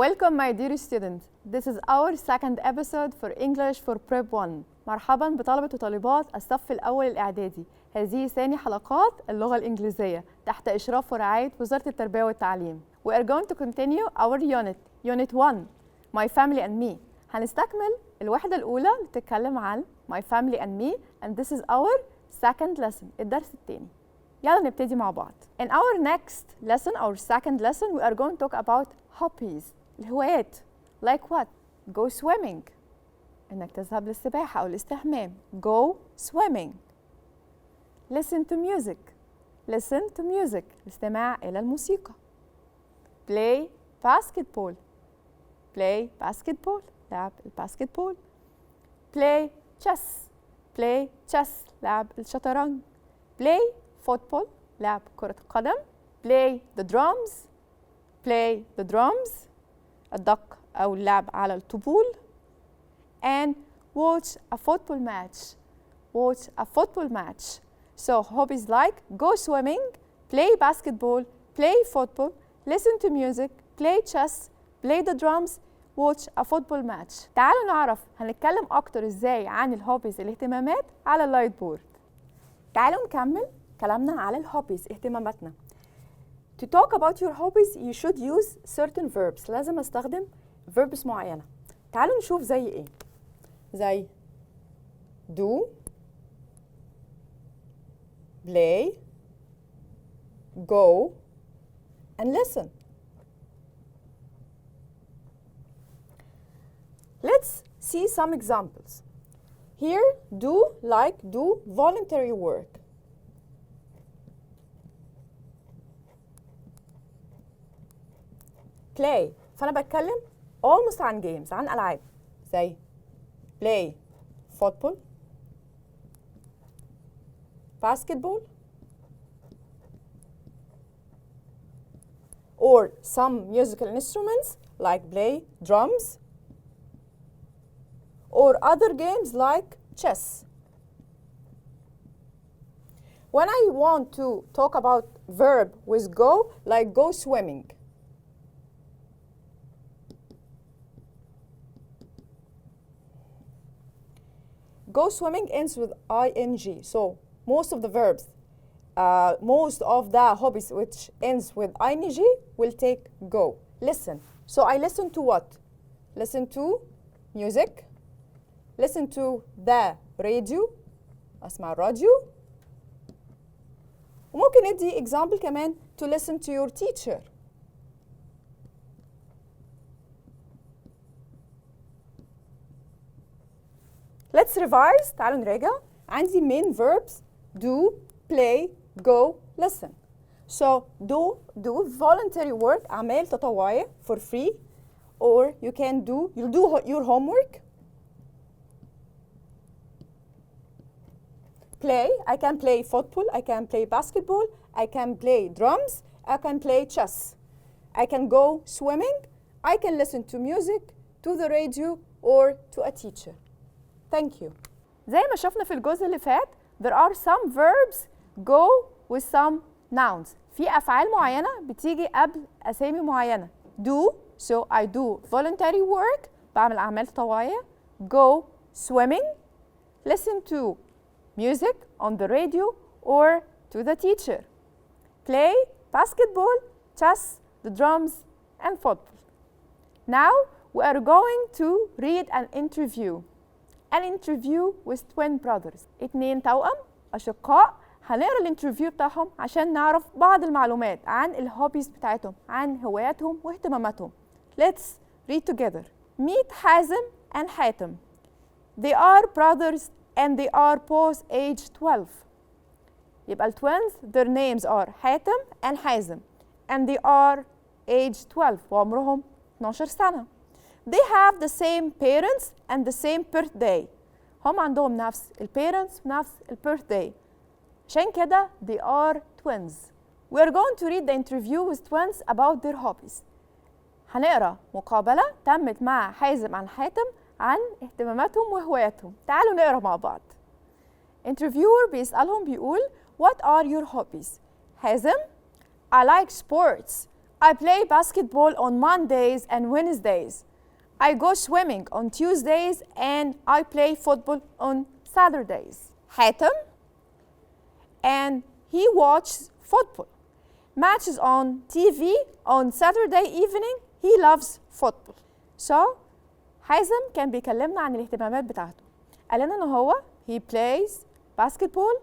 Welcome my dear students. This is our second episode for English for Prep 1. مرحبا بطلبة وطالبات الصف الأول الإعدادي. هذه ثاني حلقات اللغة الإنجليزية تحت إشراف ورعاية وزارة التربية والتعليم. We are going to continue our unit 1, My Family and Me. هنستكمل الوحدة الأولى اللي بتتكلم عن My Family and Me and this is our second lesson, الدرس الثاني. يلا نبتدي مع بعض. In our next lesson, our second lesson, we are going to talk about hobbies. الهوايات. Like what? Go swimming. إنك تذهب للسباحة أو الاستحمام. Go swimming. Listen to music. Listen to music. الاستماع إلى الموسيقى. Play basketball. Play basketball. لعب الباسكتبول. Play chess. Play chess. لعب الشطرنج. Play football. لعب كرة القدم. Play the drums. Play the drums. الدق أو اللعب على الطبول. And watch a football match. Watch a football match. So hobbies like go swimming, play basketball, play football, listen to music, play chess, play the drums, watch a football match. تعالوا نعرف هنتكلم أكتر إزاي عن الهوبيز الاهتمامات على اللايت بورد. تعالوا نكمل كلامنا على الهوبيز اهتماماتنا. To talk about your hobbies, you should use certain verbs. لازم استخدم verbs معينة. تعالوا نشوف زي ايه. زي do, play, go, and listen. Let's see some examples. Here, do voluntary work. play. فأنا بتكلم almost عن games, عن ألعاب. زي play football, basketball, or some musical instruments like play drums, or other games like chess. When I want to talk about verb with go, like go swimming. Go swimming ends with ing, so most of the verbs, most of the hobbies which ends with ing will take go. Listen. So I listen to what? Listen to music. Listen to the radio. أسمع الراديو. وممكن ندي example كمان to listen to your teacher. Let's revise. تعالوا نراجع. عندي main verbs do, play, go, listen. So do voluntary work, أعمال تطوعية for free, or you do your homework. Play, I can play football, I can play basketball, I can play drums, I can play chess. I can go swimming, I can listen to music, to the radio, or to a teacher. Thank you. زي ما شفنا في الجزء اللي فات, there are some verbs go with some nouns. في أفعال معينة بتيجي قبل أسامي معينة. Do, so I do voluntary work, بعمل أعمال تطوعية. Go swimming, listen to music on the radio or to the teacher. Play basketball, chess, the drums, and football. Now we are going to read an interview. An interview with twin brothers. 2 توأم أشقاء. هنقرا الانترفيو بتاعهم عشان نعرف بعض المعلومات عن الهوبيز بتاعتهم, عن هواياتهم واهتماماتهم. Let's read together. Meet حازم and حاتم. They are brothers and they are both age 12. يبقى twins, their names are حاتم and حازم. And they are age 12 وعمرهم 12 سنة. They have the same parents and the same birthday. هم عندهم نفس parents ونفس birthday. عشان كده they are twins. We are going to read the interview with twins about their hobbies. هنقرا مقابلة تمت مع حازم عن حاتم عن اهتماماتهم وهواياتهم. تعالوا نقرا مع بعض. Interviewer بيسألهم بيقول What are your hobbies? حازم I like sports. I play basketball on Mondays and Wednesdays. I go swimming on Tuesdays and I play football on Saturdays. حاتم and he watches football matches on TV on Saturday evening. He loves football. So حازم كان بيكلمنا عن الاهتمامات بتاعته. قال لنا ان هو he plays basketball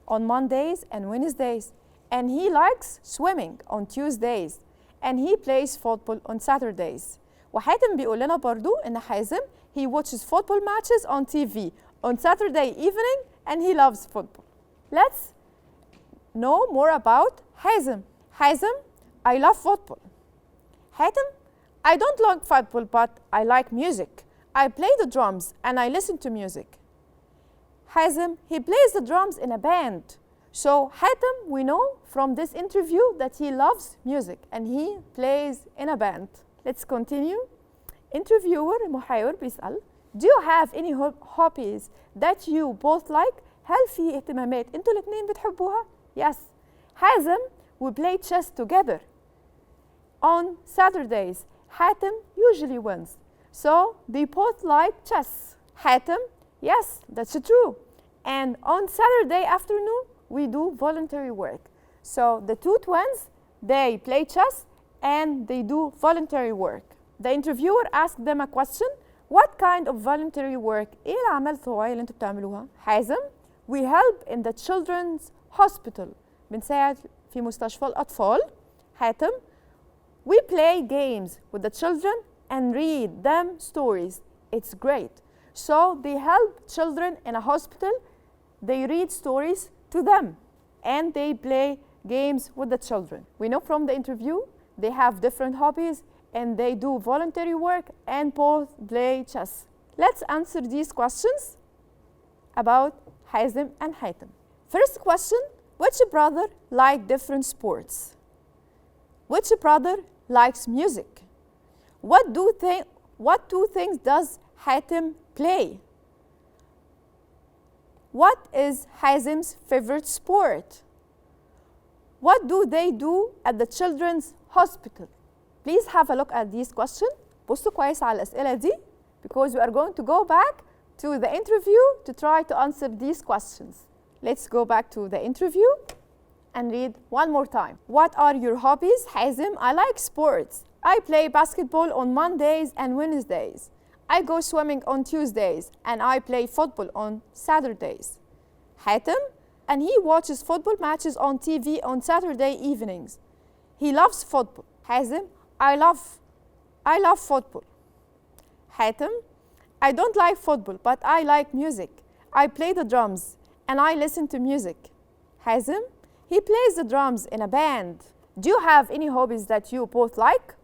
on Mondays and Wednesdays and he likes swimming on Tuesdays and he plays football on Saturdays. وحاتم بيقول لنا برضو ان حازم he watches football matches on TV on Saturday evening and he loves football. Let's know more about حازم. حازم, I love football. حاتم, I don't like football but I like music. I play the drums and I listen to music. حازم, he plays the drums in a band. So حاتم, we know from this interview that he loves music and he plays in a band. Let's continue. Interviewer المحاور بيسأل Do you have any hobbies that you both like? هل في اهتمامات انتوا الاثنين بتحبوها؟ Yes. حازم, we play chess together. On Saturdays, حاتم usually wins. So they both like chess. حاتم, yes, that's true. And on Saturday afternoon, we do voluntary work. So the two twins, they play chess and they do voluntary work. The interviewer asked them a question. What kind of voluntary work? ايه الأعمال الطوعية اللي انتوا بتعملوها؟ حازم, we help in the children's hospital. بنساعد في مستشفى الأطفال. حاتم, we play games with the children and read them stories. It's great. So they help children in a hospital. They read stories to them and they play games with the children. We know from the interview they have different hobbies and they do voluntary work and both play chess. Let's answer these questions about حازم and حاتم. First question, which brother like different sports? Which brother likes music? What two things does حاتم play? What is حازم's favorite sport? What do they do at the children's hospital? Please have a look at these questions. بصوا كويس على الأسئلة دي because we are going to go back to the interview to try to answer these questions. Let's go back to the interview and read one more time. What are your hobbies? حازم, I like sports. I play basketball on Mondays and Wednesdays. I go swimming on Tuesdays and I play football on Saturdays. حاتم, and he watches football matches on TV on Saturday evenings. He loves football. حازم, I love football. حاتم, I don't like football but I like music. I play the drums and I listen to music. حازم, he plays the drums in a band. Do you have any hobbies that you both like?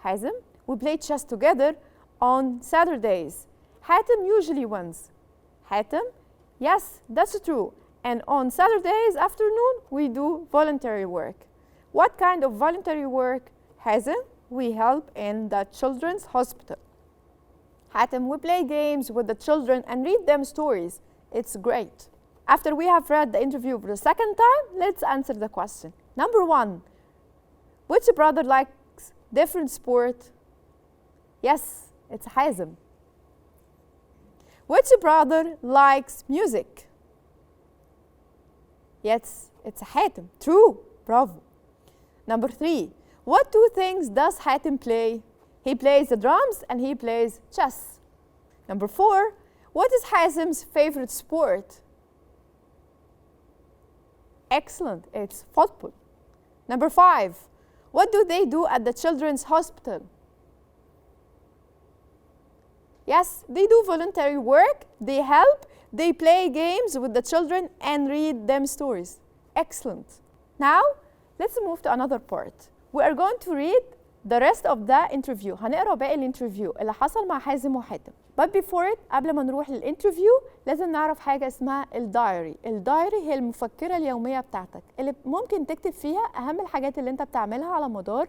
حازم, we play chess together on Saturdays. حاتم usually wins. حاتم, yes, that's true. And on Saturdays afternoon, we do voluntary work. What kind of voluntary work? حازم, we help in the children's hospital. حاتم, we play games with the children and read them stories. It's great. After we have read the interview for the second time, let's answer the question. Number one, which brother likes different sport? Yes, it's حازم. Which brother likes music? Yes, it's حاتم. True. Bravo. Number three, what two things does حاتم play? He plays the drums and he plays chess. Number four, what is حازم's favorite sport? Excellent, it's football. Number five, what do they do at the children's hospital? Yes, they do voluntary work, they help, they play games with the children and read them stories. Excellent. Now, let's move to another part. We are going to read the rest of the interview. هنقرا باقي الانترفيو اللي حصل مع حازم وحاتم. But before it, قبل ما نروح للانترفيو لازم نعرف حاجة اسمها الدايري. الدايري هي المفكرة اليومية بتاعتك اللي ممكن تكتب فيها أهم الحاجات اللي أنت بتعملها على مدار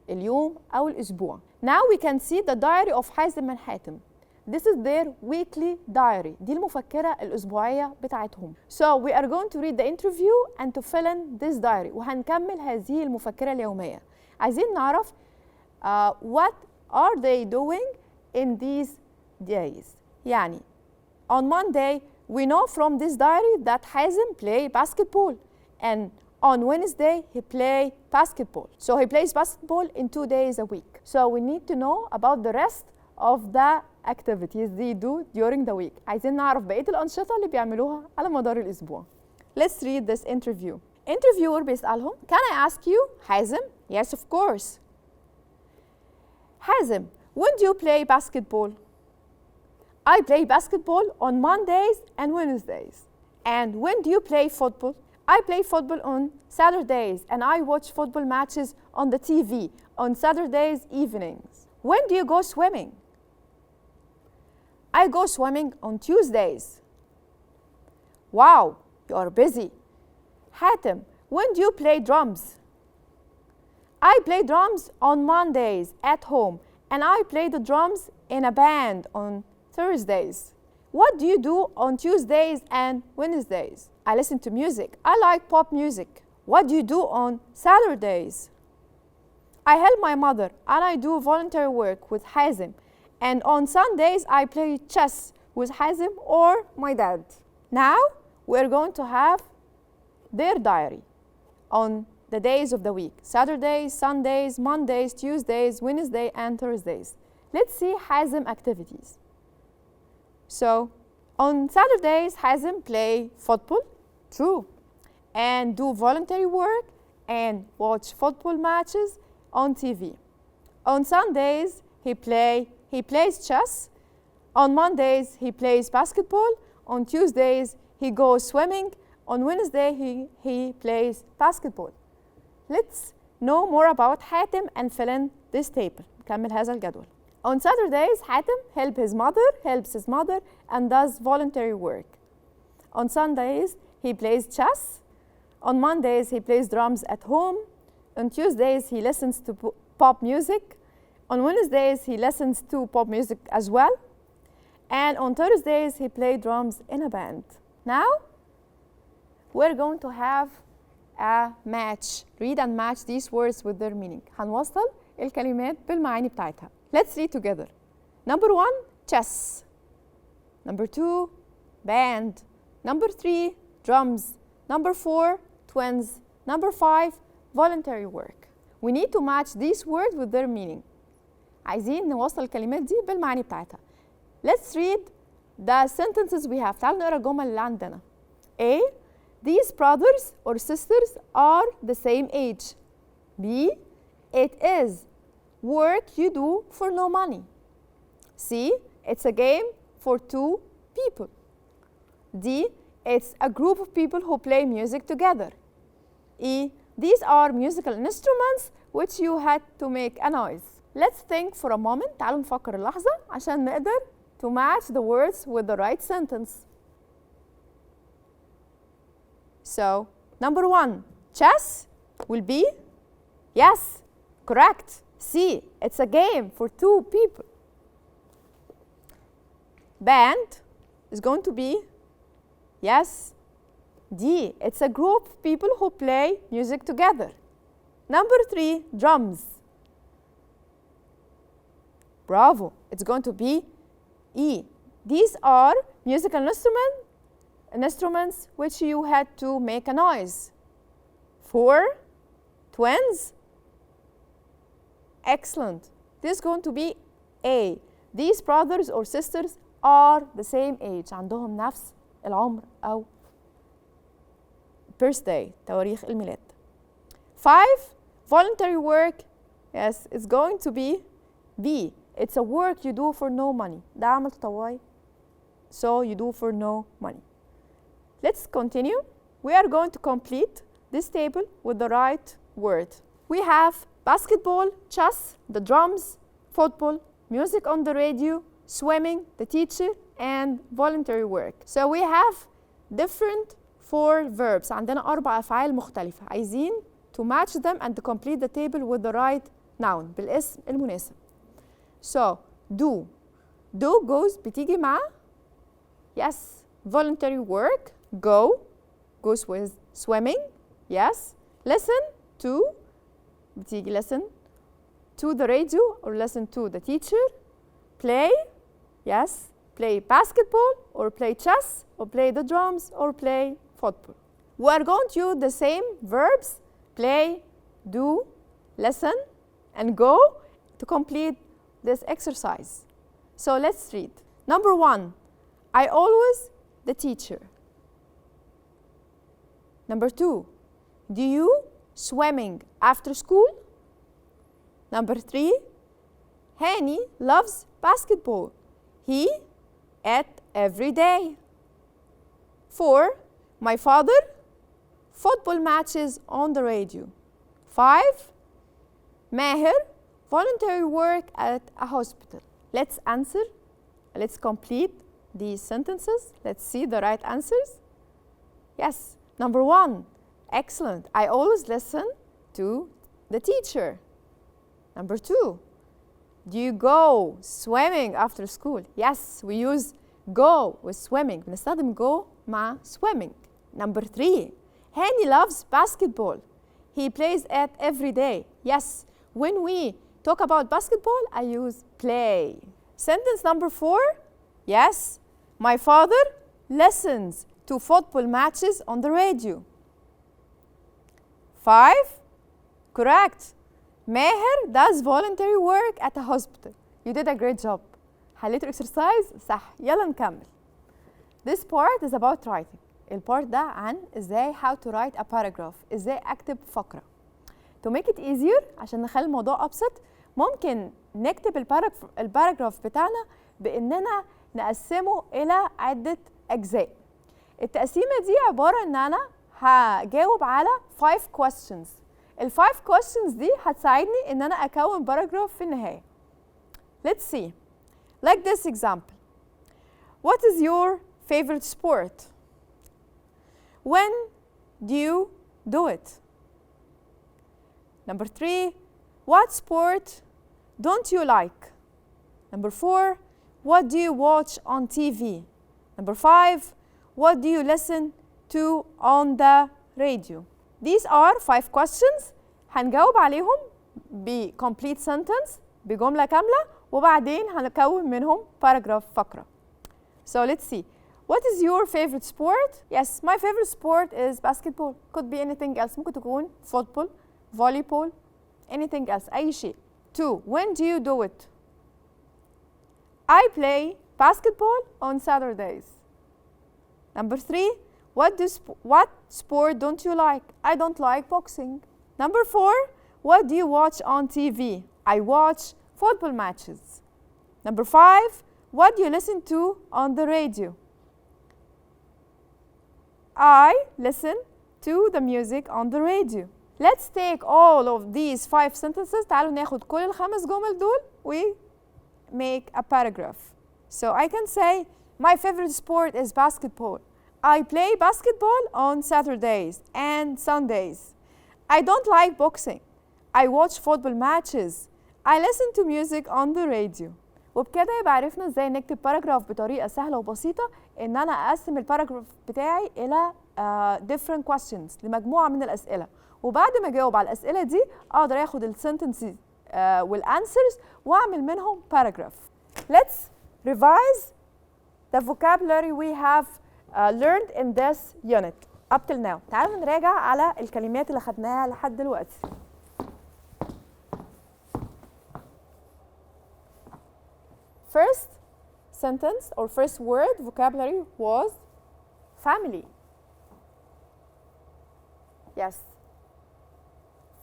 اليوم أو الأسبوع. Now we can see the diary of حازم and حاتم. This is their weekly diary. دي المفكرة الأسبوعية بتاعتهم. So we are going to read the interview and to fill in this diary. وهنكمل هذه المفكرة اليومية. عايزين نعرف what are they doing in these days. يعني on Monday we know from this diary that Hazem play basketball, and on Wednesday he play basketball. So he plays basketball in 2 days a week. So we need to know about the rest of the activities they do during the week. عايزين نعرف بقية الأنشطة اللي بيعملوها على مدار الأسبوع. Let's read this interview. Interviewer بيسألهم, Can I ask you, Hazem? Yes, of course. Hazem, when do you play basketball? I play basketball on Mondays and Wednesdays. And when do you play football? I play football on Saturdays, and I watch football matches on the TV on Saturdays evenings. When do you go swimming? I go swimming on Tuesdays. Wow, you are busy. Hatem, when do you play drums? I play drums on Mondays at home, and I play the drums in a band on Thursdays. What do you do on Tuesdays and Wednesdays? I listen to music. I like pop music. What do you do on Saturdays? I help my mother and I do voluntary work with Hazem. And on Sundays I play chess with Hazem or my dad. Now we're going to have their diary on the days of the week. Saturdays, Sundays, Mondays, Tuesdays, Wednesdays, and Thursdays. Let's see Hazem activities. So on Saturdays, Hazem play football, true, and do voluntary work and watch football matches on TV. On Sundays, he plays chess. On Mondays, he plays basketball. On Tuesdays, he goes swimming. On Wednesday, he plays basketball. Let's know more about Hatem and fill in this table. نكمل هذا الجدول. On Saturdays, Hatem helps his mother and does voluntary work. On Sundays, he plays chess. On Mondays, he plays drums at home. On Tuesdays, he listens to pop music. On Wednesdays, he listens to pop music as well. And on Thursdays, he plays drums in a band. Now, we're going to have a match. Read and match these words with their meaning. هنوصل الكلمات بالمعاني بتاعتها. Let's read together. Number 1, chess. Number 2, band. Number 3, drums. Number 4, twins. Number 5, voluntary work. We need to match these words with their meaning. عايزين نوصل الكلمات دي بالمعاني بتاعتها. Let's read the sentences we have. تعالوا نقرا الجمل اللي عندنا. A. These brothers or sisters are the same age. B. It is work you do for no money. C. It's a game for 2 people. D. It's a group of people who play music together. E. These are musical instruments which you had to make a noise. Let's think for a moment. تعالوا نفكر اللحظة عشان نقدر to match the words with the right sentence. So, number 1, chess will be, yes, correct. C, it's a game for 2 people. Band is going to be, yes. D, it's a group of people who play music together. Number 3, drums. Bravo, it's going to be E. These are musical instruments which you had to make a noise. 4, twins. Excellent. This is going to be A. These brothers or sisters are the same age. عندهم نفس العمر أو birthday, تواريخ الميلاد. 5, voluntary work. Yes, it's going to be B. It's a work you do for no money. ده عمل تطوعي. So you do for no money. Let's continue. We are going to complete this table with the right word. We have basketball, chess, the drums, football, music on the radio, swimming, the teacher, and voluntary work. So we have different 4 verbs. عندنا 4 أفعال مختلفة. عايزين to match them and to complete the table with the right noun بالاسم المناسب. So do. Do goes بتيجي مع yes voluntary work. Go goes with swimming. Yes. Listen to بتيجي listen to the radio or listen to the teacher. Play, yes, play basketball or play chess or play the drums or play football. We are going to use the same verbs, play, do, listen, and go to complete this exercise. So let's read. Number 1, I always the teacher. Number 2, do you swimming after school? Number 3, Hani loves basketball. He ate every day. 4, my father football matches on the radio. 5, Maher voluntary work at a hospital. Let's answer. Let's complete these sentences. Let's see the right answers. Yes, number 1, excellent. I always listen to the teacher. Number 2, do you go swimming after school? Yes, we use go with swimming. بنستخدم go مع swimming. Number 3, Hani loves basketball. He plays it every day. Yes, when we talk about basketball, I use play. Sentence number 4, yes, my father listens to football matches on the radio. 5, correct. Maher does voluntary work at a hospital. You did a great job. حليتوا exercise صح. يلا نكمل. This part is about writing. البارت ده عن ازاي how to write a paragraph. ازاي اكتب فقرة. To make it easier عشان نخلي الموضوع أبسط ممكن نكتب الباراجراف بتاعنا بإننا نقسمه إلى عدة أجزاء. التقسيمة دي عبارة إن أنا هجاوب على 5 questions. ال5 questions دي هتساعدني إن أنا أكون باراجراف في النهاية. Let's see. Like this example. What is your favorite sport? When do you do it? Number 3, what sport don't you like? Number 4, what do you watch on TV? Number 5, what do you listen to on the radio? These are 5 questions. هنجاوب عليهم ب complete sentence بجملة كاملة وبعدين هنكون منهم paragraph فقرة. So let's see. What is your favorite sport? Yes, my favorite sport is basketball. Could be anything else. ممكن تكون football, volleyball, anything else. أي شيء. 2. When do you do it? I play basketball on Saturdays. Number 3. What sport don't you like? I don't like boxing. Number 4. What do you watch on TV? I watch football matches. Number 5. What do you listen to on the radio? I listen to the music on the radio. Let's take all of these 5 sentences. تعالوا ناخد كل ال5 جمل دول we make a paragraph. So I can say my favorite sport is basketball. I play basketball on Saturdays and Sundays. I don't like boxing. I watch football matches. I listen to music on the radio. وبكده يبقى عرفنا ازاي نكتب باراجراف بطريقه سهله وبسيطه ان انا اقسم الباراجراف بتاعي الى different questions لمجموعه من الاسئله وبعد ما اجاوب على الاسئله دي اقدر اخد السنتنسز والانسرز واعمل منهم باراجراف. Let's revise the vocabulary we have learned in this unit up till now. تعالوا نراجع على الكلمات اللي خدناها لحد دلوقتي. First sentence or first word vocabulary was family. Yes.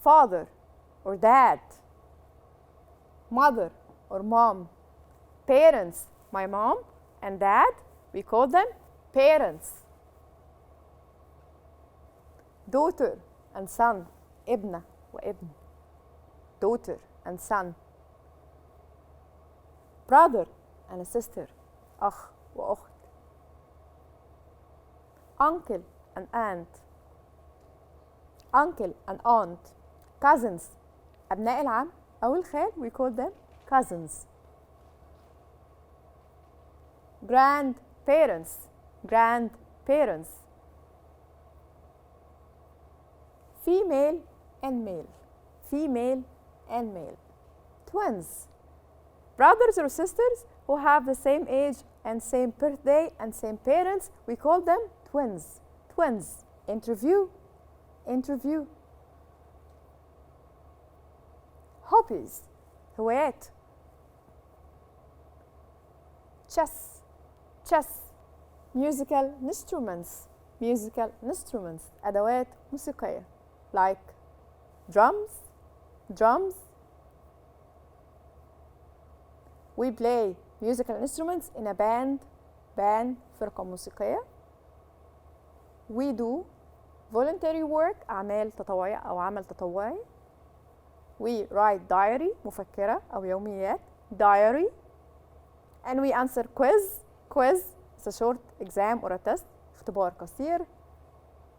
Father or dad. Mother or mom. Parents, my mom and dad, we call them parents. Daughter and son, ابنة وابن. Daughter and son. Brother and a sister, أخ وأخت. Uncle and aunt. Uncle and aunt. Cousins, أبناء العم أو الخال, we call them cousins. Grandparents, grandparents. Female and male. female and male. Twins. Brothers or sisters who have the same age and same birthday and same parents, we call them twins. Twins. Interview. Interview. Hobbies. هوايات. Chess. Chess. Musical instruments. Musical instruments. أدوات موسيقية. Like drums. Drums. We play musical instruments in a band. Band فرقة موسيقية. We do voluntary work أعمال تطوعية أو عمل تطوعي. We write diary مفكرة أو يوميات diary. And we answer quiz. Quiz is a short exam or a test اختبار قصير.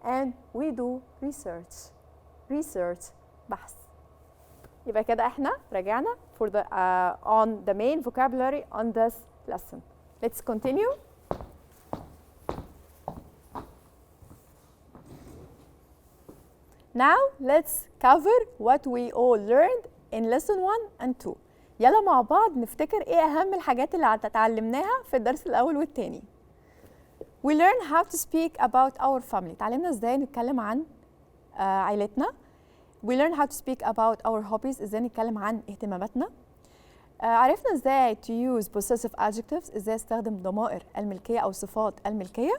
And we do research. Research بحث. يبقى كده احنا رجعنا for the on the main vocabulary on this lesson. Let's continue. Now let's cover what we all learned in lesson 1 and 2. يلا مع بعض نفتكر ايه اهم الحاجات اللي اتعلمناها في الدرس الاول والتاني. We learn how to speak about our family. اتعلمنا ازاي نتكلم عن عائلتنا. We learn how to speak about our hobbies. ازاي نتكلم عن اهتماماتنا. عرفنا ازاي to use possessive adjectives. ازاي استخدم ضمائر الملكية او صفات الملكية.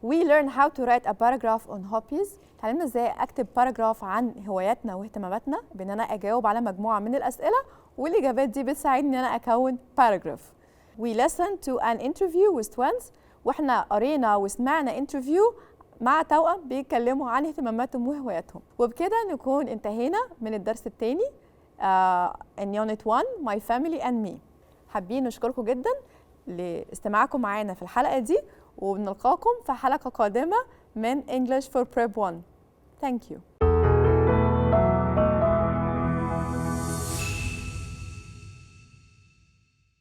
We learn how to write a paragraph on hobbies. اتعلمنا ازاي اكتب باراجراف عن هواياتنا واهتماماتنا بان انا اجاوب على مجموعة من الاسئلة والاجابات دي بتساعدني ان انا اكون باراجراف. We listen to an interview with twins. واحنا قرينا وسمعنا انترفيو مع توأم بيتكلموا عن اهتماماتهم وهواياتهم. وبكده نكون انتهينا من الدرس الثاني in Unit 1 My Family and Me. حابين نشكركم جدا لاستماعكم معانا في الحلقة دي وبنلقاكم في حلقة قادمة من English for Prep 1. Thank you.